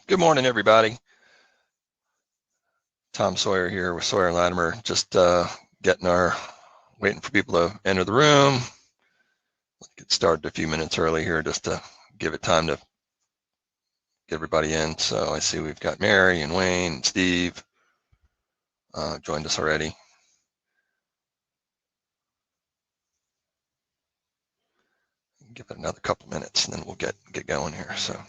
Good morning, everybody. Tom Sawyer here with Sawyer and Latimer. Just waiting for people to enter the room. Get started a few minutes early here just to give it time to get everybody in. So I see we've got Mary and Wayne and Steve joined us already. Give it another couple minutes and then we'll get going here. So.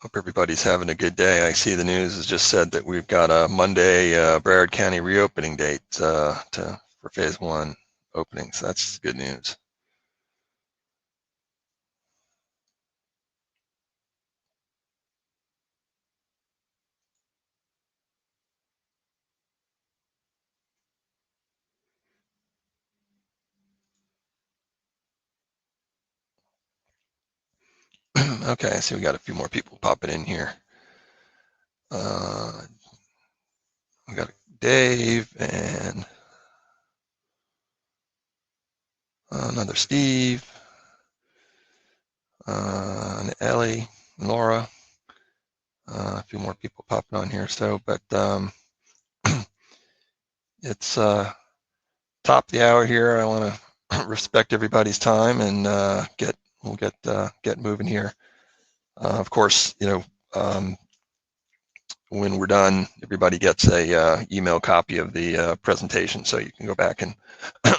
Hope everybody's having a good day. I see the news has just said that we've got a Monday Broward County reopening date for phase 1 opening. So that's good news. Okay, I see we got a few more people popping in here. We got Dave and another Steve, and Ellie, and Laura. A few more people popping on here. So, but it's top of the hour here. I want to respect everybody's time and we'll get moving here. Of course, when we're done, everybody gets a email copy of the presentation, so you can go back and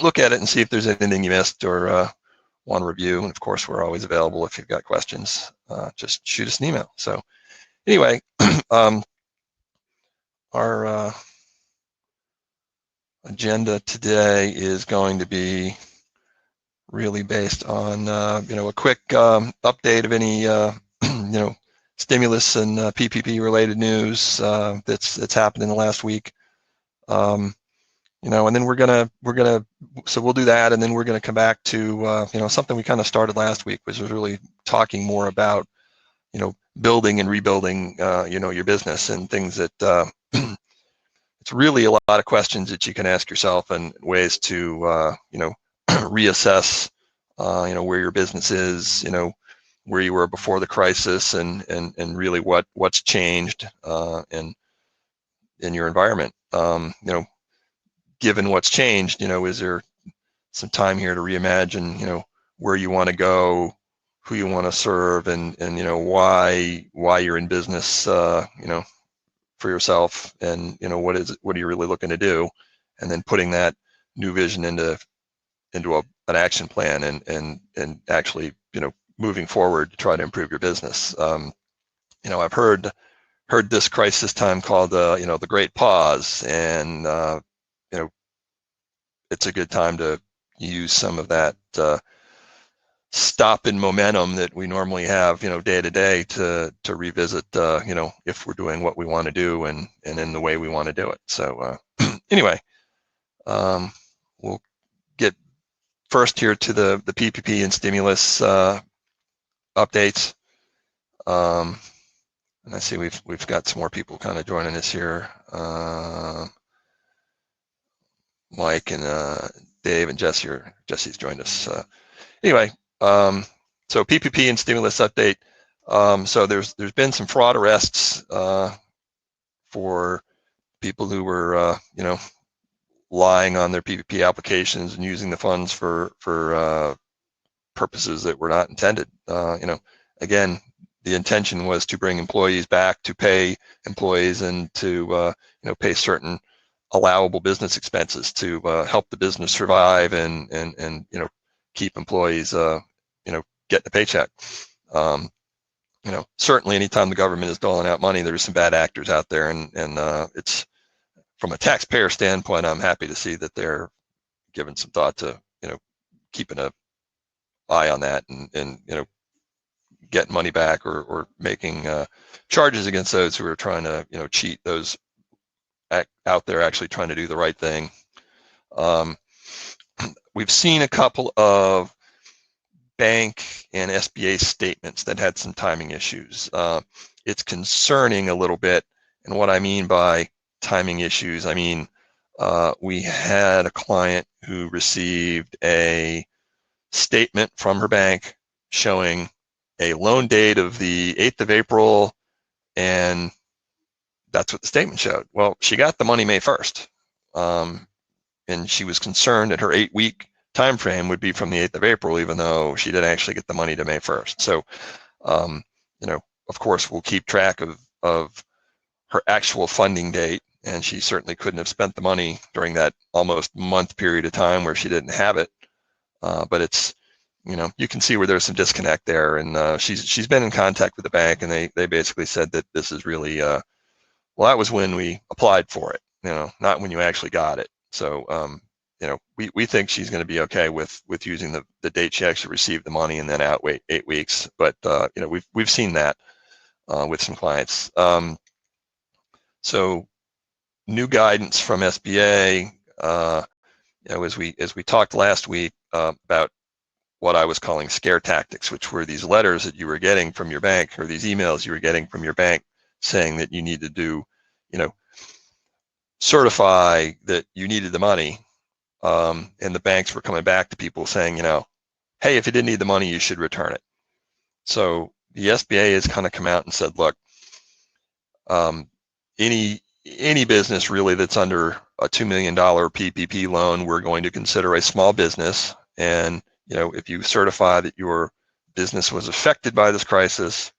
look at it and see if there's anything you missed or want to review. And of course, we're always available if you've got questions. Just shoot us an email. So anyway, our agenda today is going to be really based on a quick update of any stimulus and PPP related news that's happened in the last week. And then so we'll do that, and then we're gonna come back to something we kind of started last week, which was really talking more about building and rebuilding your business and things that it's really a lot of questions that you can ask yourself and ways to reassess where your business is, where you were before the crisis, and really what's changed in your environment. Given what's changed, is there some time here to reimagine, where you want to go, who you want to serve, and why you're in business, for yourself, and what are you really looking to do, and then putting that new vision into an action plan and actually moving forward to try to improve your business. I've heard this crisis time called the Great Pause, and it's a good time to use some of that stop in momentum that we normally have day to day to revisit if we're doing what we want to do and in the way we want to do it. So anyway, we'll get first here to the PPP and stimulus updates. And I see we've got some more people kind of joining us here. Mike and Dave and Jesse's joined us. Anyway, so PPP and stimulus update. So there's been some fraud arrests for people who were lying on their PPP applications and using the funds for purposes that were not intended. Again, the intention was to bring employees back, to pay employees, and to pay certain allowable business expenses to help the business survive and keep employees getting a paycheck. Certainly anytime the government is doling out money, there's some bad actors out there, and it's, from a taxpayer standpoint, I'm happy to see that they're giving some thought to keeping an eye on that and getting money back or making charges against those who are trying to cheat those out there actually trying to do the right thing. We've seen a couple of bank and SBA statements that had some timing issues. It's concerning a little bit, and what I mean by timing issues, I mean we had a client who received a statement from her bank showing a loan date of the 8th of April, and that's what the statement showed. Well, she got the money May 1st, and she was concerned that her 8-week time frame would be from the 8th of April, even though she didn't actually get the money to May 1st. So, of course, we'll keep track of her actual funding date, and she certainly couldn't have spent the money during that almost month period of time where she didn't have it. But it's, you can see where there's some disconnect there, and she's been in contact with the bank, and they basically said that this is really, well, that was when we applied for it, not when you actually got it. So, we think she's going to be okay with using the date she actually received the money and then wait 8 weeks. But we've seen that with some clients. So new guidance from SBA, as we talked last week about what I was calling scare tactics, which were these letters that you were getting from your bank, or these emails you were getting from your bank saying that you need to do, certify that you needed the money. And the banks were coming back to people saying, hey, if you didn't need the money, you should return it. So the SBA has kind of come out and said, look, any business really that's under a $2 million PPP loan, we're going to consider a small business. And, if you certify that your business was affected by this crisis,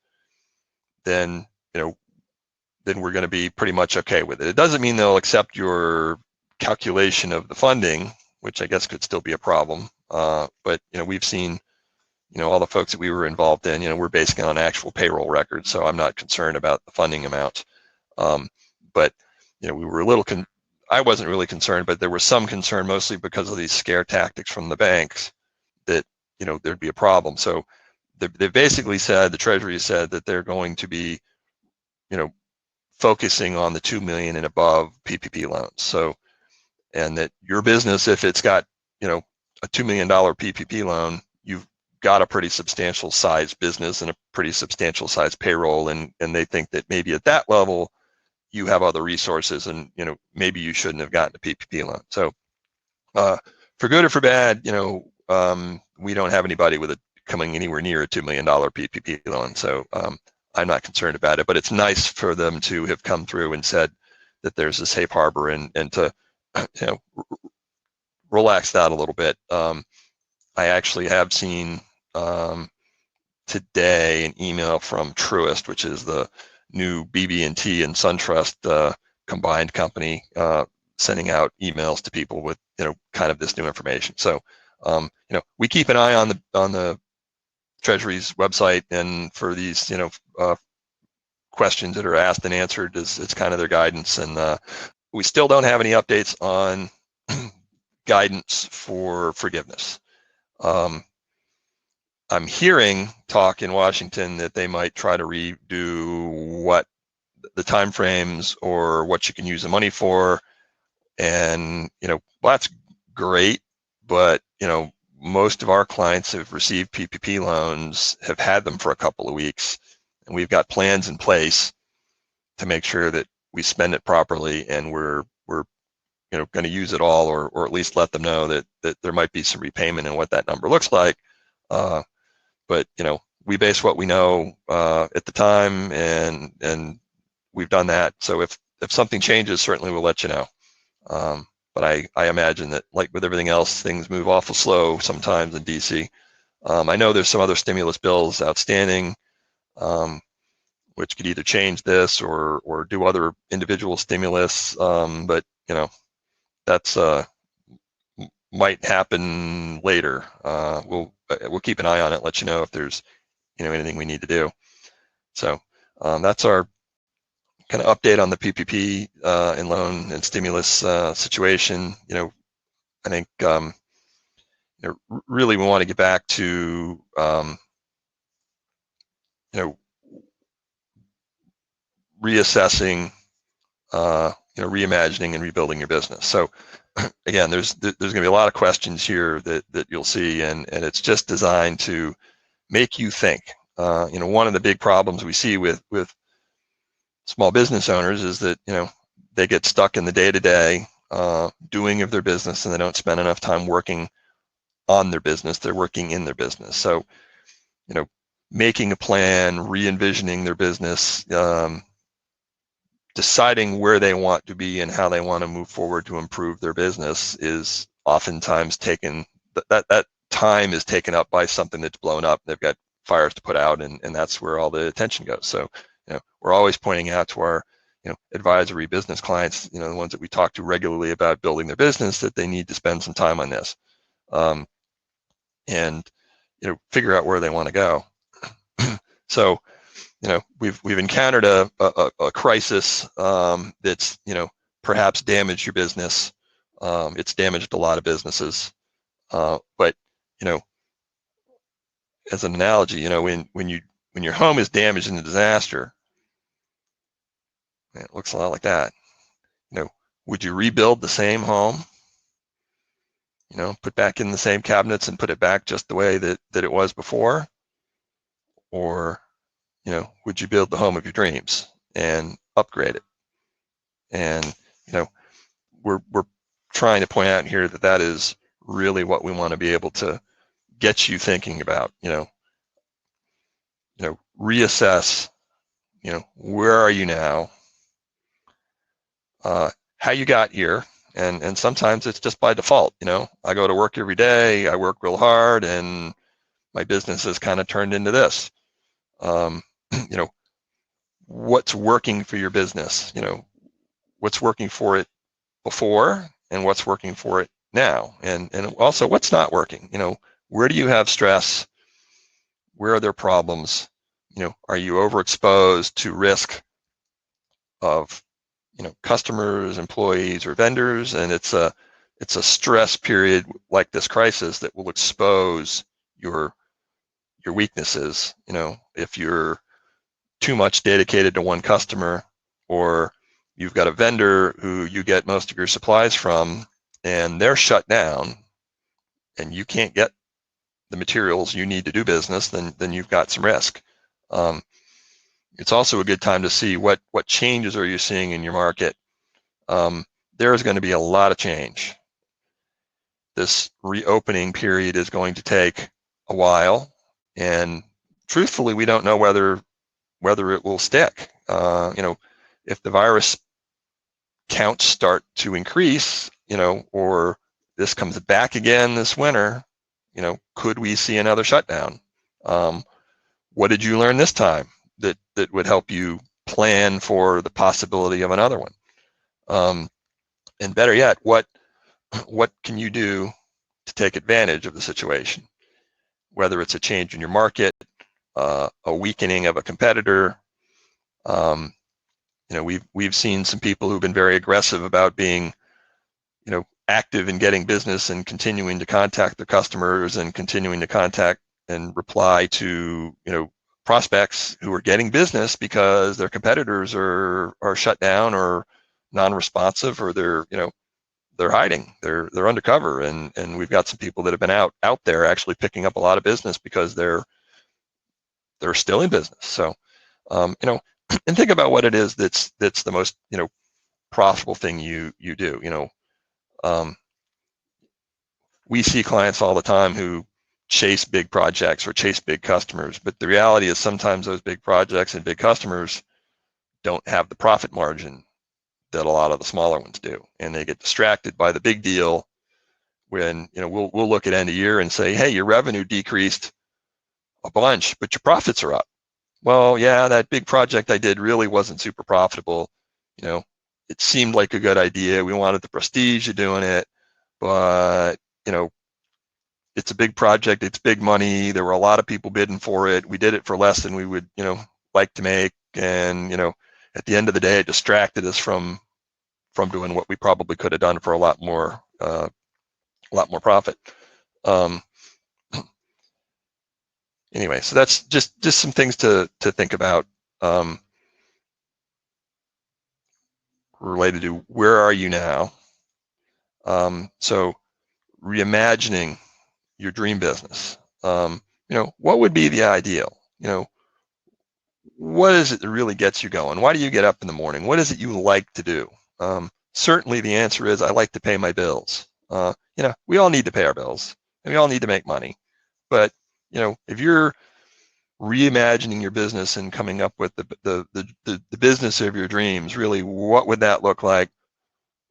then, then we're going to be pretty much okay with it. It doesn't mean they'll accept your calculation of the funding, which I guess could still be a problem. But, we've seen, all the folks that we were involved in, we're basing on actual payroll records, so I'm not concerned about the funding amount. But, we were a little, I wasn't really concerned, but there was some concern, mostly because of these scare tactics from the banks, that, there'd be a problem. So they basically said, the Treasury said that they're going to be, focusing on the 2 million and above PPP loans. So, and that your business, if it's got, a $2 million PPP loan, you've got a pretty substantial size business and a pretty substantial size payroll. And they think that maybe at that level, you have other resources, and, maybe you shouldn't have gotten a PPP loan. So for good or for bad, we don't have anybody with coming anywhere near a $2 million PPP loan. So I'm not concerned about it, but it's nice for them to have come through and said that there's a safe harbor, and to, relax that a little bit. I actually have seen today an email from Truist, which is the new BB&T and SunTrust combined company, sending out emails to people with, kind of this new information. So, we keep an eye on the Treasury's website, and for these, questions that are asked and answered, it's kind of their guidance. And we still don't have any updates on guidance for forgiveness. I'm hearing talk in Washington that they might try to redo what the timeframes or what you can use the money for. And, well, that's great, but, most of our clients have received PPP loans, have had them for a couple of weeks, and we've got plans in place to make sure that we spend it properly, and we're going to use it all, or at least let them know that there might be some repayment and what that number looks like. But, we base what we know at the time, and we've done that. So if something changes, certainly we'll let you know. But I imagine that, like with everything else, things move awful slow sometimes in DC. I know there's some other stimulus bills outstanding, which could either change this or do other individual stimulus. But, that's might happen later. We'll keep an eye on it, let you know if there's, anything we need to do. So that's our kind of update on the PPP and loan and stimulus situation. I think really we want to get back to reassessing, reimagining and rebuilding your business. So again, there's going to be a lot of questions here that you'll see, and it's just designed to make you think. One of the big problems we see with small business owners is that, they get stuck in the day-to-day doing of their business, and they don't spend enough time working on their business. They're working in their business. So making a plan, re-envisioning their business, deciding where they want to be and how they want to move forward to improve their business is oftentimes taken, that time is taken up by something that's blown up. They've got fires to put out, and that's where all the attention goes. So, we're always pointing out to our, advisory business clients, the ones that we talk to regularly about building their business, that they need to spend some time on this, and, figure out where they want to go. So, we've encountered a crisis that's, perhaps damaged your business. It's damaged a lot of businesses. But, as an analogy, when your home is damaged in a disaster, it looks a lot like that. Would you rebuild the same home? Put back in the same cabinets and put it back just the way that it was before? Or, would you build the home of your dreams and upgrade it? And, we're trying to point out here that is really what we want to be able to get you thinking about. Reassess, where are you now? How you got here, and sometimes it's just by default. I go to work every day, I work real hard, and my business has kind of turned into this. What's working for your business? What's working for it before, and what's working for it now, and also what's not working. Where do you have stress? Where are there problems? Are you overexposed to risk of customers, employees, or vendors? And it's a stress period like this crisis that will expose your weaknesses. If you're too much dedicated to one customer, or you've got a vendor who you get most of your supplies from and they're shut down and you can't get the materials you need to do business, then you've got some risk. It's also a good time to see what changes are you seeing in your market. There is going to be a lot of change. This reopening period is going to take a while, and truthfully, we don't know whether it will stick. If the virus counts start to increase, or this comes back again this winter, could we see another shutdown? What did you learn this time that would help you plan for the possibility of another one? And better yet, what can you do to take advantage of the situation? Whether it's a change in your market, a weakening of a competitor. We've seen some people who've been very aggressive about being, active in getting business and continuing to contact their customers and continuing to contact and reply to, prospects who are getting business because their competitors are shut down or non-responsive, or they're hiding, they're undercover, and we've got some people that have been out there actually picking up a lot of business because they're still in business. So, and think about what it is that's the most profitable thing you do. We see clients all the time who chase big projects or chase big customers, but the reality is sometimes those big projects and big customers don't have the profit margin that a lot of the smaller ones do, and they get distracted by the big deal when we'll look at end of year and say, hey, your revenue decreased a bunch, but your profits are up. Well, yeah, that big project I did really wasn't super profitable. It seemed like a good idea. We wanted the prestige of doing it, but it's a big project, it's big money, there were a lot of people bidding for it, we did it for less than we would like to make, and at the end of the day it distracted us from doing what we probably could have done for a lot more profit. Anyway, so that's just some things to think about, related to where are you now. So reimagining your dream business. What would be the ideal? What is it that really gets you going? Why do you get up in the morning? What is it you like to do? Certainly the answer is I like to pay my bills. We all need to pay our bills and we all need to make money. But, if you're reimagining your business and coming up with the business of your dreams. Really, what would that look like?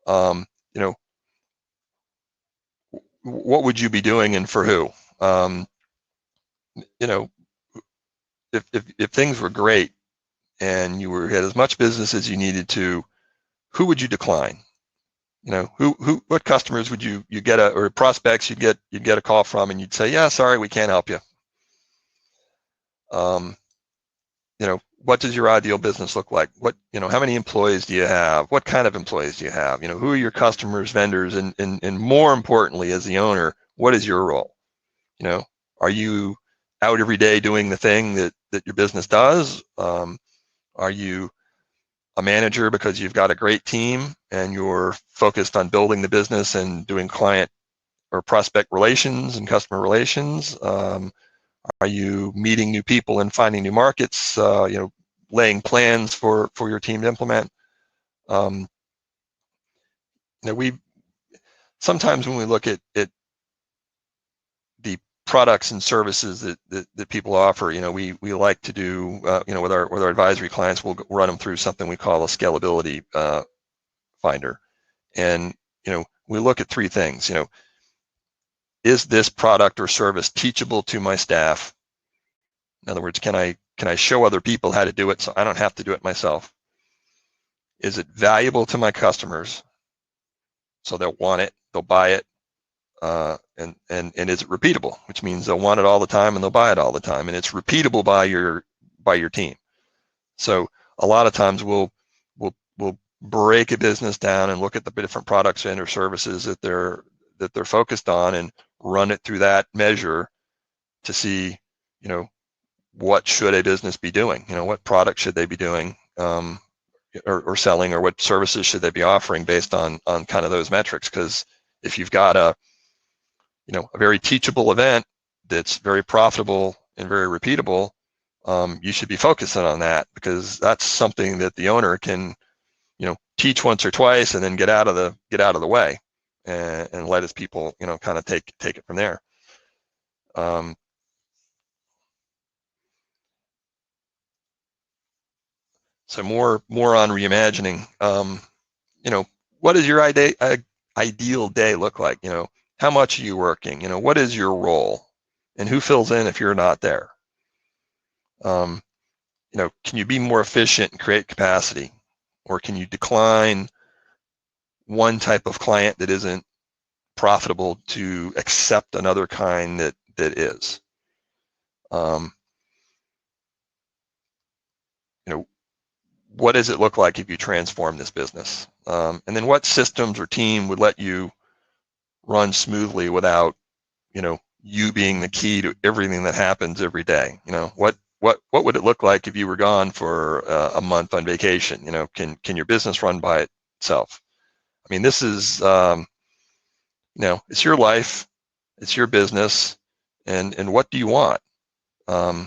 You know, what would you be doing and for who? You know, if things were great and you had as much business as you needed to, who would you decline? You know, what customers would you get or prospects you'd get a call from, and you'd say, yeah, sorry, we can't help you. You know, what does your ideal business look like? What, you know, how many employees do you have? What kind of employees do you have? You know, who are your customers, vendors, and more importantly, as the owner, what is your role? You know, are you out every day doing the thing that your business does? Are you a manager because you've got a great team and you're focused on building the business and doing client or prospect relations and customer relations? Are you meeting new people and finding new markets? You know, laying plans for your team to implement. You know, we sometimes when we look at the products and services that people offer, you know, we like to do, you know, with our advisory clients, we'll run them through something we call a scalability finder, and you know, we look at three things. You know, is this product or service teachable to my staff? In other words, can I show other people how to do it so I don't have to do it myself? Is it valuable to my customers? So they'll want it, they'll buy it, and is it repeatable? Which means they'll want it all the time and they'll buy it all the time, and it's repeatable by your team. So a lot of times we'll break a business down and look at the different products and or services that they're focused on and run it through that measure to see, you know, what should a business be doing? You know, what product should they be doing? Or selling, or what services should they be offering based on kind of those metrics? Because if you've got a very teachable event that's very profitable and very repeatable, you should be focusing on that, because that's something that the owner can, you know, teach once or twice and then get out of the way and let his people, you know, kind of take it from there. So more on reimagining. You know, what does your ideal day look like? You know, how much are you working? You know, what is your role, and who fills in if you're not there? You know, can you be more efficient and create capacity, or can you decline one type of client that isn't profitable to accept another kind that is? You know, what does it look like if you transform this business? And then what systems or team would let you run smoothly without, you know, you being the key to everything that happens every day? You know, what would it look like if you were gone for a month on vacation? You know, can your business run by itself? I mean, this is, you know, it's your life, it's your business, and what do you want? You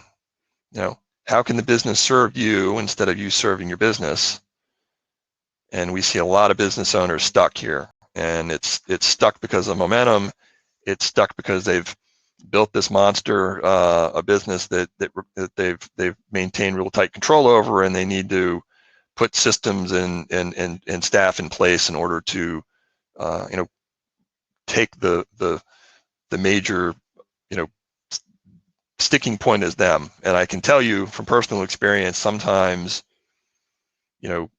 know, how can the business serve you instead of you serving your business? And we see a lot of business owners stuck here, and it's stuck because of momentum. It's stuck because they've built this monster, a business that they've maintained real tight control over, and they need to put systems and staff in place in order to, you know, take the major, you know, sticking point as them. And I can tell you from personal experience, sometimes, you know,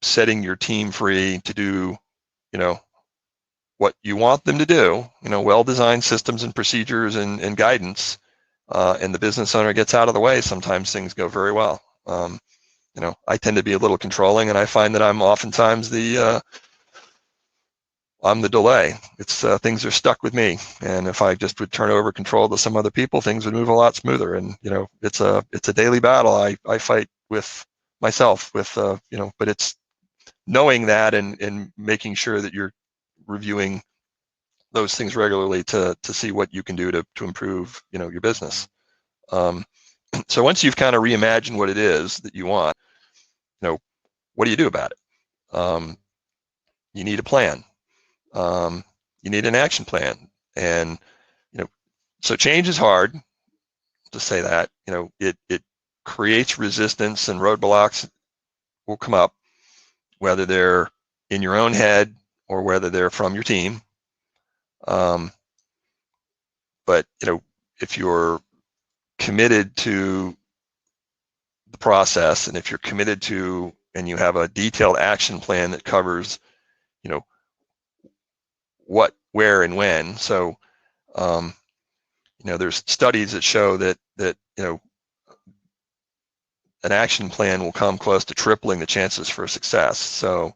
setting your team free to do, you know, what you want them to do, you know, well-designed systems and procedures and guidance, and the business owner gets out of the way, sometimes things go very well. You know, I tend to be a little controlling, and I find that I'm oftentimes I'm the delay. It's things are stuck with me, and if I just would turn over control to some other people, things would move a lot smoother. And you know, it's a daily battle I fight with myself, with you know, but it's knowing that and making sure that you're reviewing those things regularly to see what you can do to improve, you know, your business. So once you've kind of reimagined what it is that you want, you know, what do you do about it? You need a plan. You need an action plan, and you know, so change is hard. to say that, it creates resistance, and roadblocks will come up, whether they're in your own head or whether they're from your team. But if you're committed to the process, and if you're committed to, and you have a detailed action plan that covers, what, where, and when. So, there's studies that show that an action plan will come close to tripling the chances for success. So,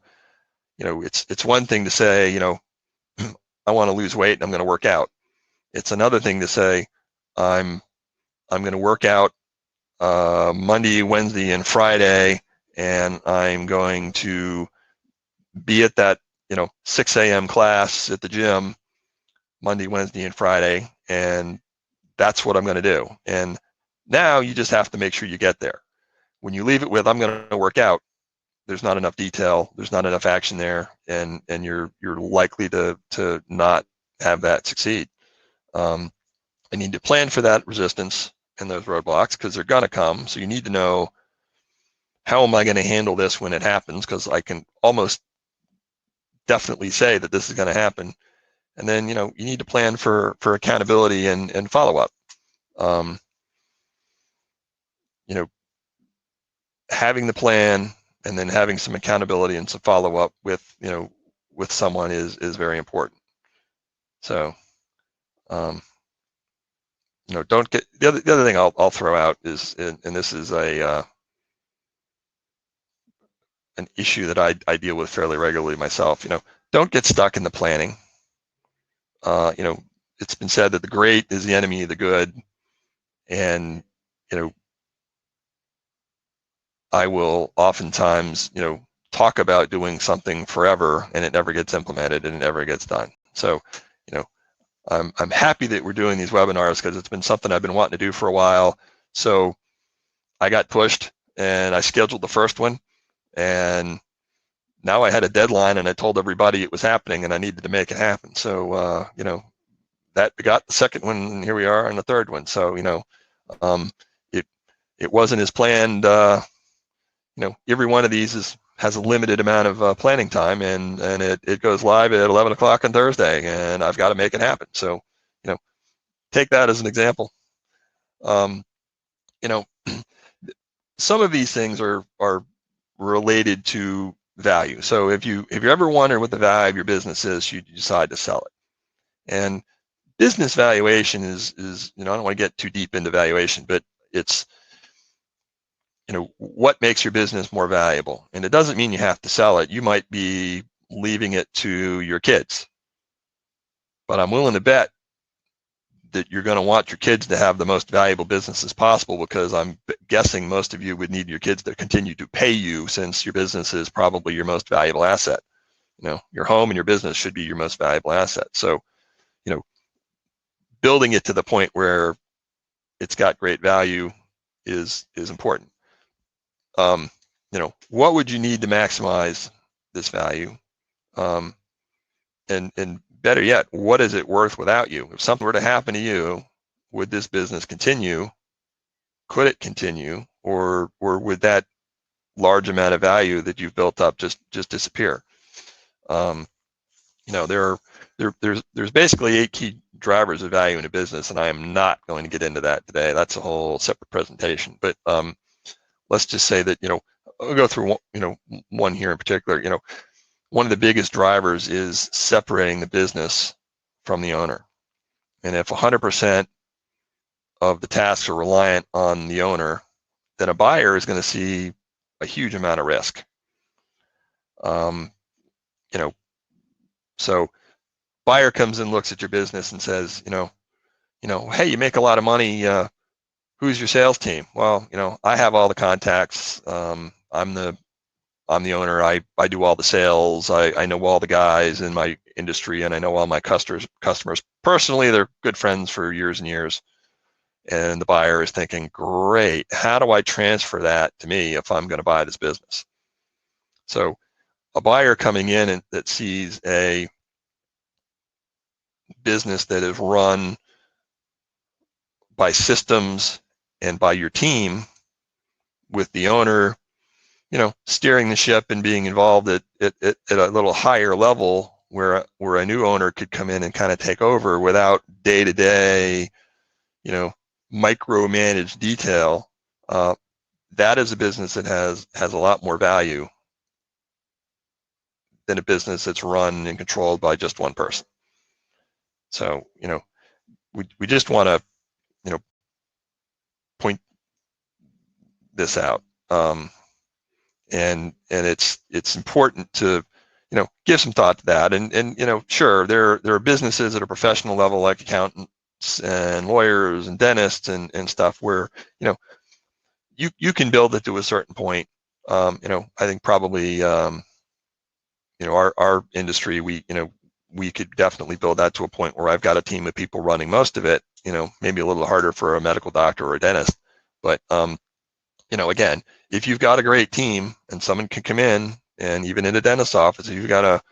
it's one thing to say, I want to lose weight and I'm going to work out. It's another thing to say, I'm going to work out Monday, Wednesday, and Friday, and I'm going to be at that 6 a.m. class at the gym Monday, Wednesday, and Friday, and that's what I'm going to do. And now you just have to make sure you get there. When you leave it with, I'm going to work out, there's not enough detail, there's not enough action there, and you're likely to not have that succeed. I need to plan for that resistance and those roadblocks, because they're going to come. So you need to know, how am I going to handle this when it happens? Because I can almost definitely say that this is going to happen. And then you need to plan for accountability and follow-up. Having the plan and then having some accountability and some follow-up with someone is very important. So don't get, the other thing I'll throw out is, and this is an issue that I deal with fairly regularly myself. Don't get stuck in the planning. It's been said that the great is the enemy of the good, and I will oftentimes talk about doing something forever, and it never gets implemented and it never gets done. So I'm happy that we're doing these webinars, because it's been something I've been wanting to do for a while. So I got pushed and I scheduled the first one, and now I had a deadline, and I told everybody it was happening and I needed to make it happen. So that begot the second one, and here we are on the third one. So it wasn't as planned. Every one of these has a limited amount of planning time, and it goes live at 11 o'clock on Thursday, and I've got to make it happen. So take that as an example. Some of these things are related to value. So if you ever wonder what the value of your business is, you decide to sell it. And business valuation is I don't want to get too deep into valuation, but it's what makes your business more valuable. And it doesn't mean you have to sell it. You might be leaving it to your kids, but I'm willing to bet that you're going to want your kids to have the most valuable business as possible, because I'm guessing most of you would need your kids to continue to pay you, since your business is probably your most valuable asset. Your home and your business should be your most valuable asset. So building it to the point where it's got great value is important. What would you need to maximize this value? And better yet, what is it worth without you? If something were to happen to you, would this business continue? Could it continue, or would that large amount of value that you've built up just disappear? There's basically 8 key drivers of value in a business, and I am not going to get into that today. That's a whole separate presentation. But let's just say that I'll go through one here in particular. One of the biggest drivers is separating the business from the owner. And if 100% of the tasks are reliant on the owner, then a buyer is going to see a huge amount of risk. So buyer comes in, looks at your business and says, hey, you make a lot of money. Who's your sales team? Well, I have all the contacts. I'm the owner. I do all the sales. I know all the guys in my industry, and I know all my customers personally. They're good friends for years and years. And the buyer is thinking, great, how do I transfer that to me if I'm going to buy this business? So a buyer coming in and that sees a business that is run by systems and by your team, with the owner, steering the ship and being involved at a little higher level, where a new owner could come in and kind of take over without day-to-day, micromanaged detail. That is a business that has a lot more value than a business that's run and controlled by just one person. So, we just want to, point this out. And it's important to, give some thought to that. And sure, there are businesses at a professional level like accountants and lawyers and dentists and stuff where, you can build it to a certain point. I think probably, our industry, we could definitely build that to a point where I've got a team of people running most of it. Maybe a little harder for a medical doctor or a dentist, but again, if you've got a great team and someone can come in, and even in a dentist's office, you've got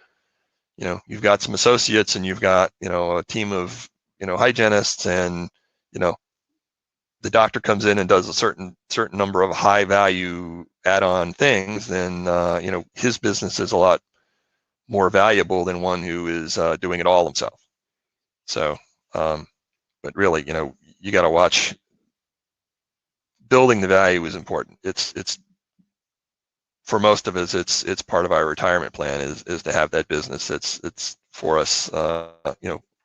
you've got some associates and you've got, a team of, hygienists, and, the doctor comes in and does a certain number of high value add-on things, then, his business is a lot more valuable than one who is doing it all himself. So, but really, you got to watch. Building the value is important. It's for most of us, it's part of our retirement plan is to have that business. It's for us,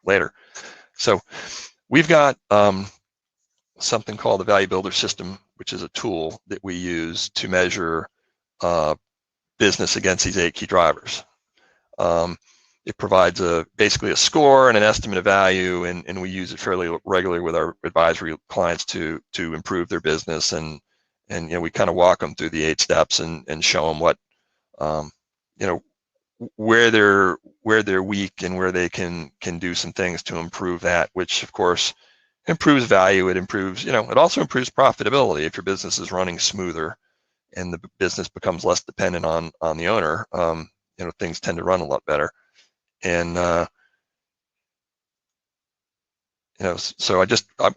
later. So we've got something called the Value Builder System, which is a tool that we use to measure business against these 8 key drivers. It provides basically a score and an estimate of value, and we use it fairly regularly with our advisory clients to improve their business, and we kind of walk them through the 8 steps and show them what, where they're weak and where they can do some things to improve that, which of course improves value. It improves, it also improves profitability. If your business is running smoother and the business becomes less dependent on the owner, things tend to run a lot better. And so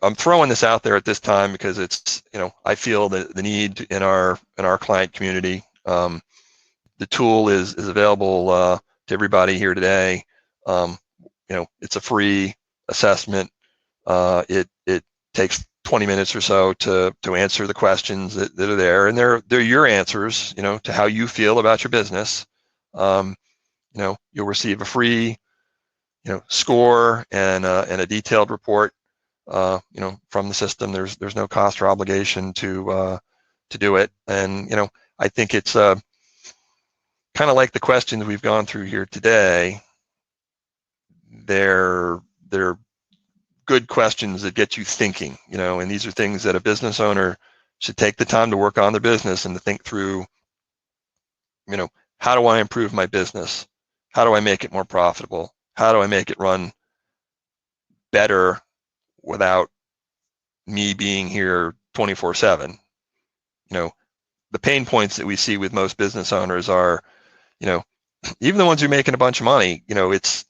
I'm throwing this out there at this time because it's, I feel the need in our client community. The tool is available to everybody here today. It's a free assessment. It takes 20 minutes or so to answer the questions that are there, and they're your answers, to how you feel about your business. You'll receive a free, score and a detailed report, from the system. There's no cost or obligation to do it, and I think it's kind of like the questions we've gone through here today. They're good questions that get you thinking, and these are things that a business owner should take the time to work on their business and to think through, how do I improve my business? How do I make it more profitable? How do I make it run better without me being here 24/7? The pain points that we see with most business owners are, even the ones who are making a bunch of money, it's,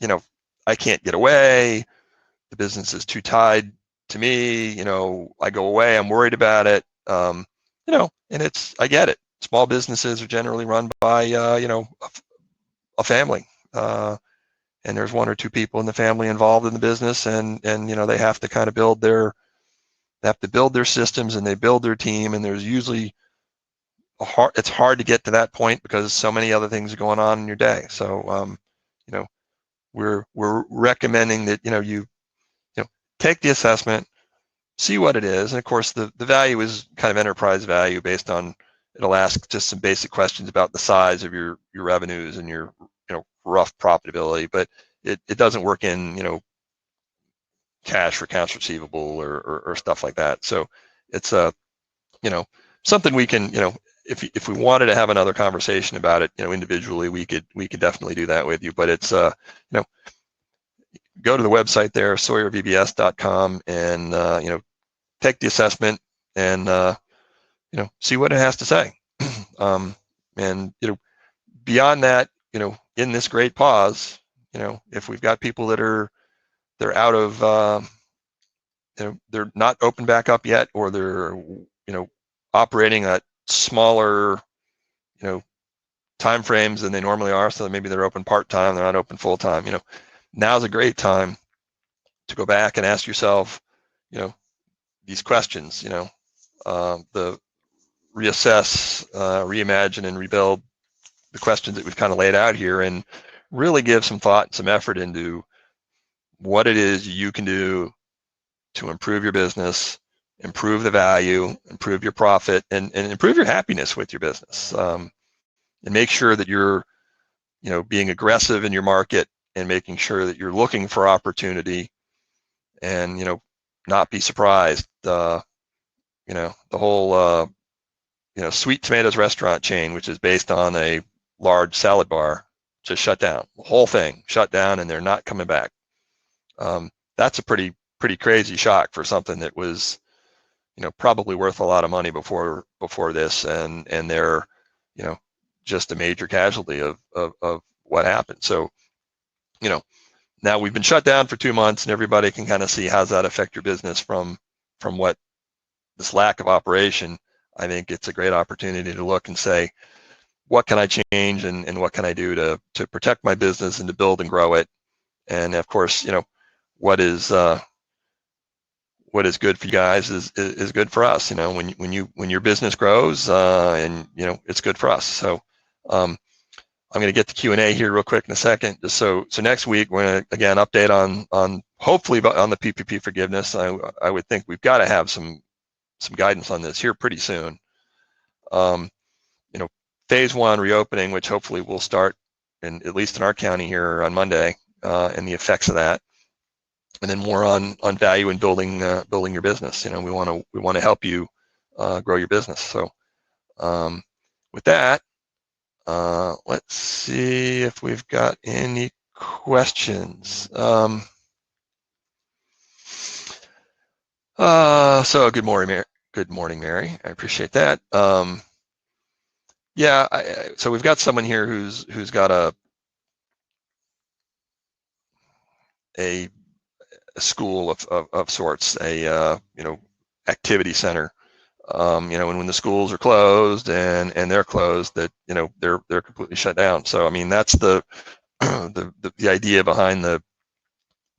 I can't get away. The business is too tied to me. I go away, I'm worried about it. And I get it. Small businesses are generally run by, a family. And there's 1 or 2 people in the family involved in the business, and they have to kind of build their systems, and they build their team, and there's usually it's hard to get to that point because so many other things are going on in your day. So we're recommending that you take the assessment, see what it is, and of course the value is kind of enterprise value based on, it'll ask just some basic questions about the size of your revenues and your rough profitability, but it doesn't work in cash or accounts receivable or stuff like that. So it's something we can, if we wanted to have another conversation about it, individually, we could definitely do that with you. But it's go to the website there, sawyervbs.com, and take the assessment and see what it has to say. And beyond that, in this great pause, if we've got people that they're out of they're not open back up yet, or they're operating at smaller time frames than they normally are. So maybe they're open part-time, they're not open full-time. Now's a great time to go back and ask yourself these questions. The reassess, reimagine, and rebuild, the questions that we've kind of laid out here, and really give some thought and some effort into what it is you can do to improve your business, improve the value, improve your profit, and improve your happiness with your business. And make sure that you're being aggressive in your market, and making sure that you're looking for opportunity, and not be surprised. The whole Sweet Tomatoes restaurant chain, which is based on a large salad bar, just shut down. The whole thing shut down, and they're not coming back. That's a pretty crazy shock for something that was probably worth a lot of money before this, and they're just a major casualty of what happened. So now we've been shut down for 2 months, and everybody can kind of see how's that affect your business from what this lack of operation. I think it's a great opportunity to look and say, what can I change, and what can I do to protect my business and to build and grow it? And of course, what is good for you guys is good for us. When your business grows, and it's good for us. So I'm going to get to Q&A here real quick in a second. Just so next week we're going to again update on hopefully on the PPP forgiveness. I would think we've got to have some guidance on this here pretty soon. Phase 1 reopening, which hopefully will start at least in our county here on Monday, and the effects of that, and then more on value and building your business. We want to help you grow your business. So with that, let's see if we've got any questions. So good morning, Mary. Good morning, Mary. I appreciate that. Yeah, so we've got someone here who's got a school of sorts, a activity center. And when the schools are closed and they're closed, that they're completely shut down. So I mean, that's the the idea behind the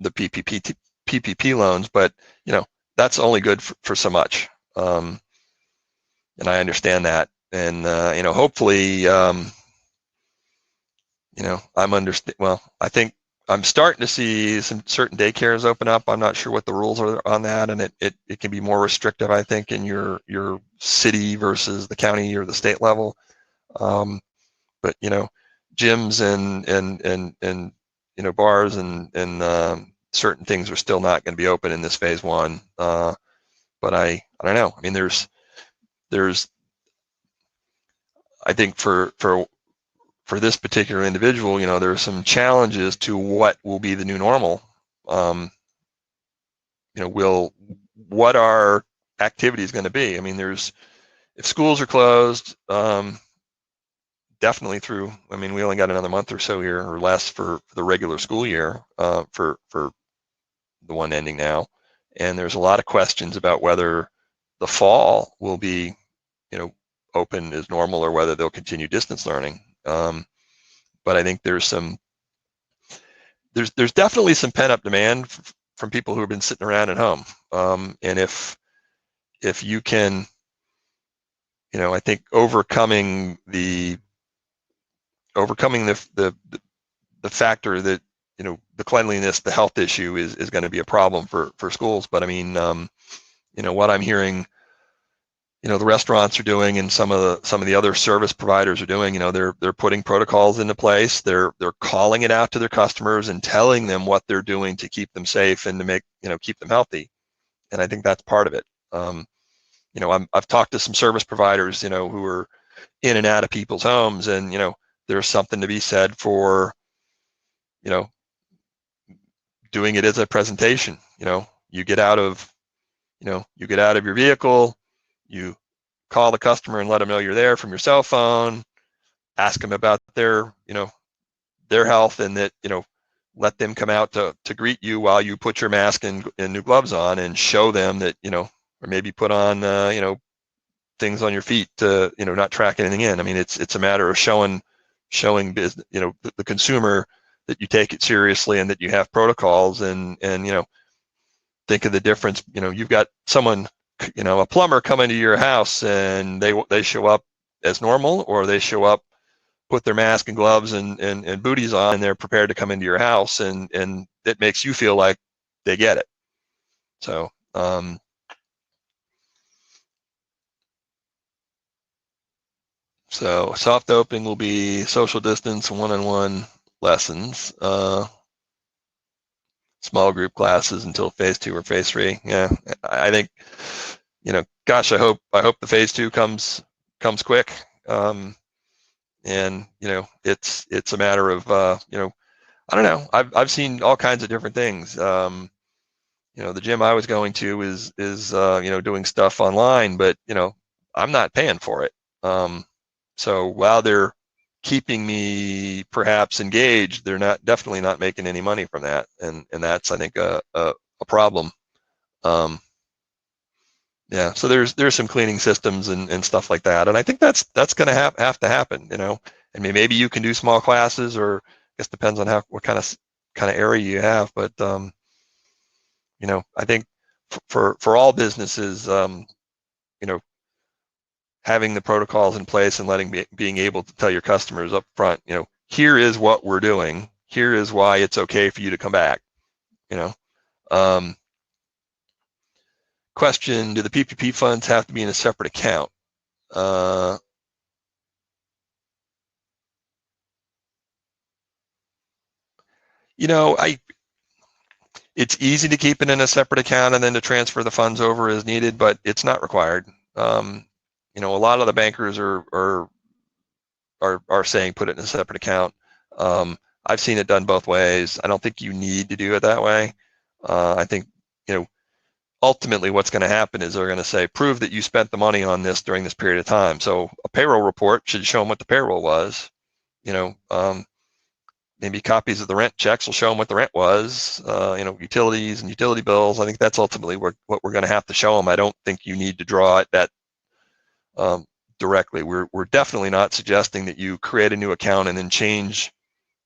PPP loans, but that's only good for so much. And I understand that, and hopefully I think I'm starting to see some certain daycares open up. I'm not sure what the rules are on that, and it can be more restrictive, I think, in your city versus the county or the state level. But gyms and bars and certain things are still not going to be open in this phase 1. But I don't know. I mean, there's I think for this particular individual, there are some challenges to what will be the new normal. What our activity is going to be. I mean, if schools are closed, definitely through, I mean, we only got another month or so here, or less, for the regular school year, for the one ending now. And there's a lot of questions about whether the fall will be, open as normal, or whether they'll continue distance learning. But I think there's definitely some pent-up demand from people who have been sitting around at home. And if you can, I think overcoming the factor that the cleanliness, the health issue is going to be a problem for schools. But I mean, what I'm hearing, the restaurants are doing, and some of the other service providers are doing, they're putting protocols into place. They're calling it out to their customers and telling them what they're doing to keep them safe and to make, keep them healthy. And I think that's part of it. I've talked to some service providers, who are in and out of people's homes, and there's something to be said for, doing it as a presentation. You get out of your vehicle, you call the customer and let them know you're there from your cell phone, ask them about their health, and that, let them come out to greet you while you put your mask and new gloves on, and show them that, or maybe put on, things on your feet to, not track anything in. I mean, it's a matter of showing business, the consumer that you take it seriously and that you have protocols, and think of the difference. You've got someone, a plumber coming to your house, and they show up as normal, or they show up, put their mask and gloves and booties on, and they're prepared to come into your house, and it makes you feel like they get it. So so soft opening will be social distance, one-on-one lessons, small group classes until phase 2 or phase 3. Yeah, I think, gosh, I hope the phase 2 comes quick. And it's a matter of I don't know. I've seen all kinds of different things. The gym I was going to is doing stuff online, but I'm not paying for it. So while they're keeping me perhaps engaged, they're definitely not making any money from that, and that's, I think, a problem. Yeah, so there's some cleaning systems and stuff like that, and I think that's going to have to happen. And maybe you can do small classes, or I guess depends on what kind of area you have, but I think for all businesses, having the protocols in place and being able to tell your customers up front, here is what we're doing, here is why it's okay for you to come back. Question: do the PPP funds have to be in a separate account? It's easy to keep it in a separate account and then to transfer the funds over as needed, but it's not required. A lot of the bankers are saying put it in a separate account. I've seen it done both ways. I don't think you need to do it that way. I think, ultimately what's going to happen is they're going to say, prove that you spent the money on this during this period of time. So a payroll report should show them what the payroll was. Maybe copies of the rent checks will show them what the rent was. Utilities and utility bills. I think that's ultimately what we're going to have to show them. I don't think you need to draw it that directly. We're definitely not suggesting that you create a new account and then change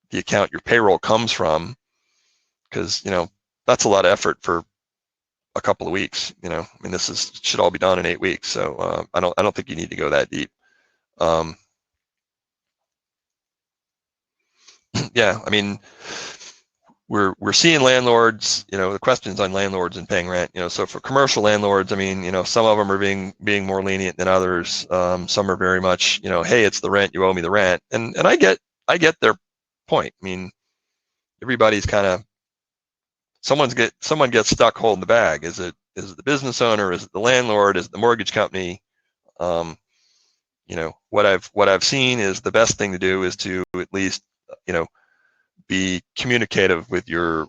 the account your payroll comes from, because that's a lot of effort for a couple of weeks. I mean, this should all be done in 8 weeks. So I don't think you need to go that deep. Yeah, I mean, we're seeing landlords, the questions on landlords and paying rent. So for commercial landlords, I mean, some of them are being more lenient than others. Some are very much, hey, it's the rent, you owe me the rent, and I get their point. I mean, everybody's kind of, someone gets stuck holding the bag. Is it the business owner? Is it the landlord? Is it the mortgage company? What I've seen is the best thing to do is to at least be communicative with your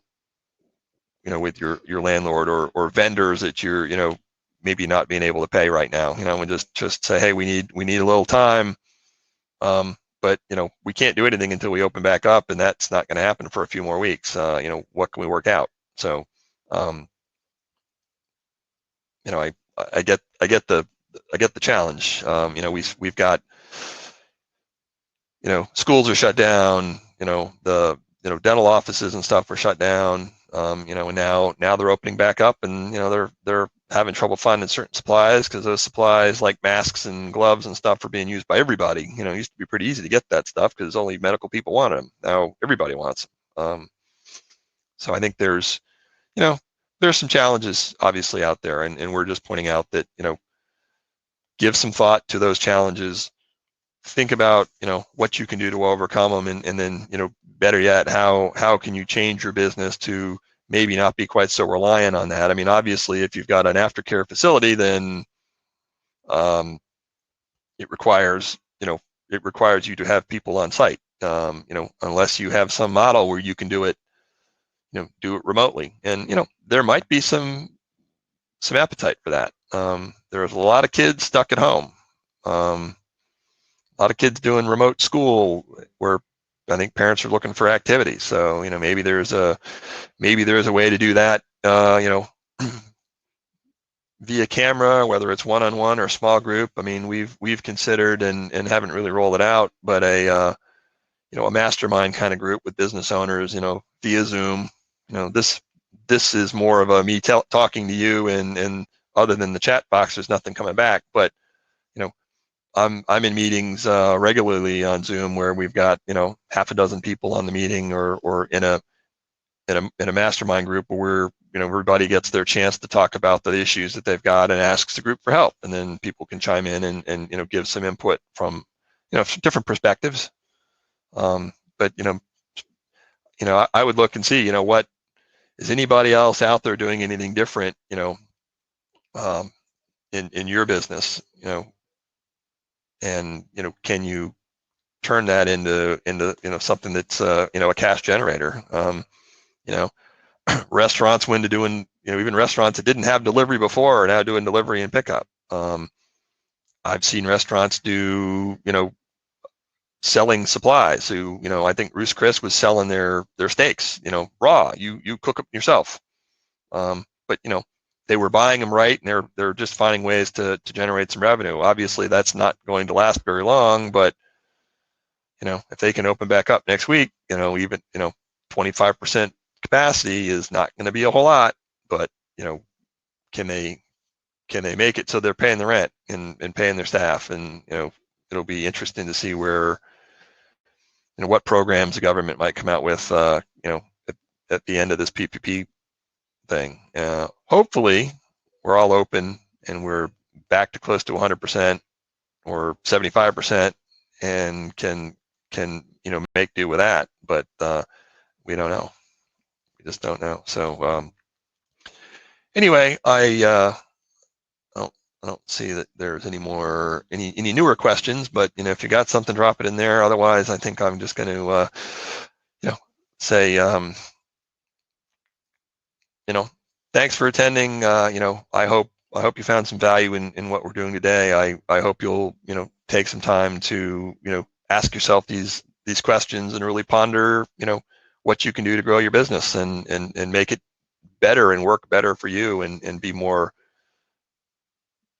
landlord or vendors that you're maybe not being able to pay right now. And just say, hey, we need a little time, but we can't do anything until we open back up, and that's not going to happen for a few more weeks. What can we work out? So I get the challenge. We've got, schools are shut down. The dental offices and stuff are shut down. And now they're opening back up, and they're having trouble finding certain supplies, because those supplies like masks and gloves and stuff are being used by everybody. It used to be pretty easy to get that stuff because only medical people wanted them. Now everybody wants them. So I think there's some challenges obviously out there, and we're just pointing out that give some thought to those challenges. Think about what you can do to overcome them, and then better yet, how can you change your business to maybe not be quite so reliant on that. I mean, obviously, if you've got an aftercare facility, then it requires you to have people on site. Unless you have some model where you can do it remotely, and there might be some appetite for that. There's a lot of kids stuck at home. A lot of kids doing remote school where I think parents are looking for activity. So, you know, maybe there's a way to do that, you know, via camera, whether it's one-on-one or small group. I mean, we've considered and haven't really rolled it out, but you know, a mastermind kind of group with business owners, you know, via Zoom. You know, this is more of a me talking to you, and other than the chat box, there's nothing coming back. But you know, I'm in meetings regularly on Zoom where we've got, you know, half a dozen people on the meeting, or in a mastermind group where, you know, everybody gets their chance to talk about the issues that they've got and asks the group for help, and then people can chime in and you know, give some input from, you know, different perspectives. But you know, I would look and see, you know, what is anybody else out there doing anything different, you know, in your business, you know, and you know, can you turn that into you know, something that's you know, a cash generator. You know, restaurants went to doing, you know, even restaurants that didn't have delivery before are now doing delivery and pickup. I've seen restaurants do, you know, selling supplies. Who, you know, I think Ruth's Chris was selling their steaks, you know, raw. You cook them yourself. But you know, they were buying them right, and they're just finding ways to generate some revenue. Obviously, that's not going to last very long, but you know, if they can open back up next week, you know, even, you know, 25% capacity is not going to be a whole lot, but you know, can they make it so they're paying the rent and paying their staff? And you know, it'll be interesting to see where, you know, what programs the government might come out with, you know, at the end of this PPP thing. Hopefully, we're all open and we're back to close to 100% or 75%, and can you know, make do with that. But we don't know. We just don't know. So anyway, I don't see that there's any newer questions, but you know, if you got something, drop it in there. Otherwise, I think I'm just going to you know, say you know, thanks for attending. You know, I hope you found some value in what we're doing today. I hope you'll, you know, take some time to, you know, ask yourself these questions and really ponder, you know, what you can do to grow your business and make it better and work better for you, and be more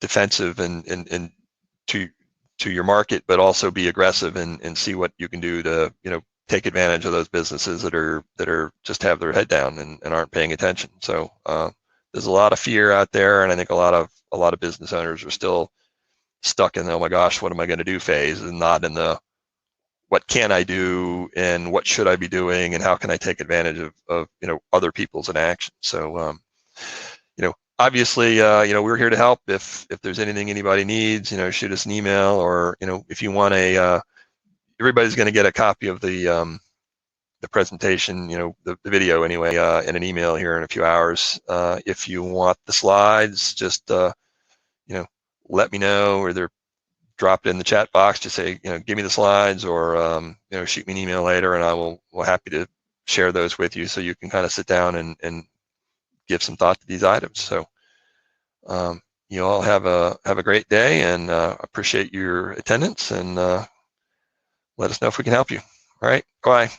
defensive and to your market, but also be aggressive and see what you can do to, you know, take advantage of those businesses that are just have their head down and aren't paying attention. So there's a lot of fear out there, and I think a lot of business owners are still stuck in the, oh my gosh, what am I going to do phase, and not in the what can I do and what should I be doing and how can I take advantage of you know, other people's inaction. So you know, obviously, you know, we're here to help. If there's anything anybody needs, you know, shoot us an email, or you know, if you want everybody's going to get a copy of the presentation, you know, the video anyway, in an email here in a few hours. If you want the slides, just you know, let me know, or they're dropped in the chat box. Just say, you know, give me the slides, or you know, shoot me an email later, and I will happy to share those with you, so you can kind of sit down and give some thought to these items. So you all have a great day, and appreciate your attendance, and let us know if we can help you. All right, bye.